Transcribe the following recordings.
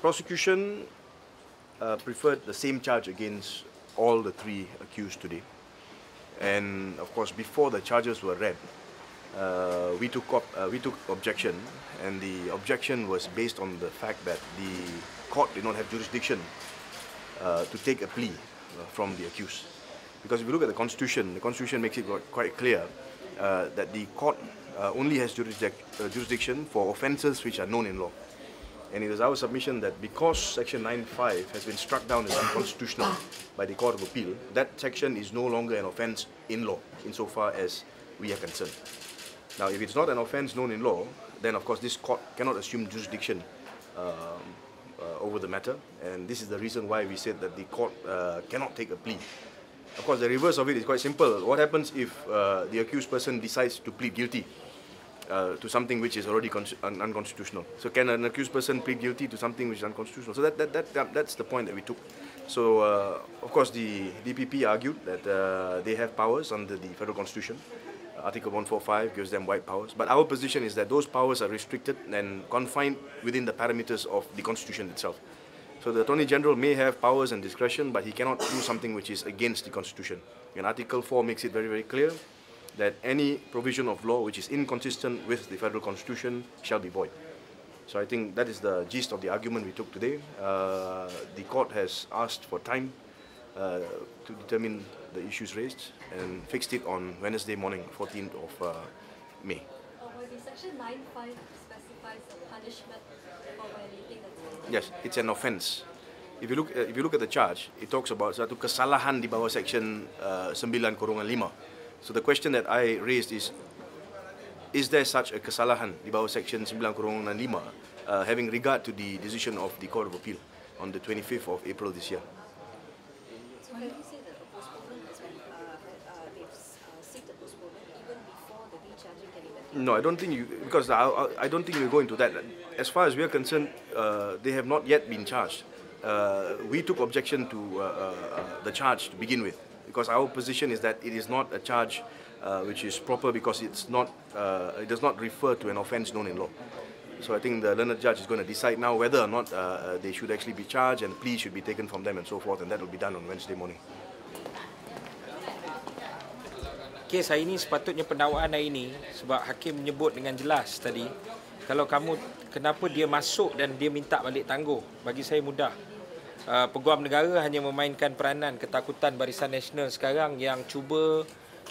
prosecution preferred the same charge against all the three accused today. And of course, before the charges were read, we took objection, and the objection was based on the fact that the court did not have jurisdiction to take a plea from the accused. Because if you look at the Constitution makes it quite clear that the court only has jurisdiction for offences which are known in law. And it is our submission that because Section 9(5) has been struck down as unconstitutional by the Court of Appeal, that section is no longer an offence in law, insofar as we are concerned. Now, if it's not an offence known in law, then of course this court cannot assume jurisdiction over the matter, and this is the reason why we said that the court cannot take a plea. Of course, the reverse of it is quite simple. What happens if the accused person decides to plead guilty to something which is already unconstitutional? So can an accused person plead guilty to something which is unconstitutional? So that's the point that we took. So of course the DPP argued that they have powers under the Federal Constitution. Article 145 gives them wide powers. But our position is that those powers are restricted and confined within the parameters of the Constitution itself. So the Attorney General may have powers and discretion, but he cannot do something which is against the Constitution. And Article 4 makes it very, very clear that any provision of law which is inconsistent with the Federal Constitution shall be void. So I think that is the gist of the argument we took today. The court has asked for time to determine the issues raised and fixed it on Wednesday morning, 14th of May. Section 9(5) specifies a punishment for violating the terms. Yes, it's an offence. If you look at the charge, it talks about satu kesalahan di bawah Section 9(5). So the question that I raised is there such a kesalahan di bawah Section 9(5) having regard to the decision of the Court of Appeal on the 25th of April this year? So can you say that a postponement has been, they've seeked a postponement even before the recharging can even take place? No, I don't think because I don't think we'll go into that. As far as we are concerned, they have not yet been charged. We took objection to the charge to begin with, because our position is that it is not a charge which is proper, because it does not refer to an offence known in law. So I think the learned judge is going to decide now whether or not they should actually be charged and pleas should be taken from them and so forth, and that will be done on Wednesday morning. Kes hari ini sepatutnya pendakwaan hari ini, sebab hakim menyebut dengan jelas tadi, kalau kamu kenapa dia masuk dan dia minta balik tangguh, bagi saya mudah. Peguam negara hanya memainkan peranan ketakutan Barisan Nasional sekarang yang cuba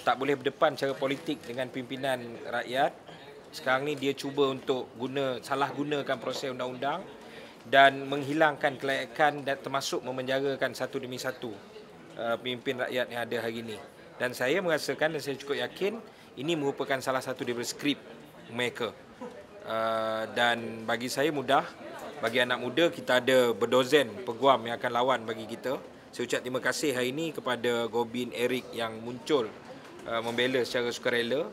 tak boleh berdepan secara politik dengan pimpinan rakyat. Sekarang ni dia cuba untuk salah gunakan proses undang-undang dan menghilangkan kelayakan dan termasuk memenjarakan satu demi satu pemimpin rakyat yang ada hari ini. Dan saya merasakan dan saya cukup yakin ini merupakan salah satu daripada skrip mereka. Dan bagi saya mudah, bagi anak muda kita ada berdozen peguam yang akan lawan bagi kita. Saya ucap terima kasih hari ini kepada Gobin Eric yang muncul membela secara sukarela,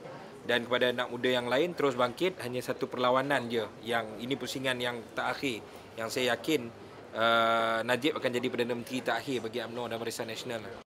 dan kepada anak muda yang lain terus bangkit. Hanya satu perlawanan je, yang ini pusingan yang terakhir yang saya yakin Najib akan jadi Perdana Menteri terakhir bagi UMNO dan Barisan Nasional.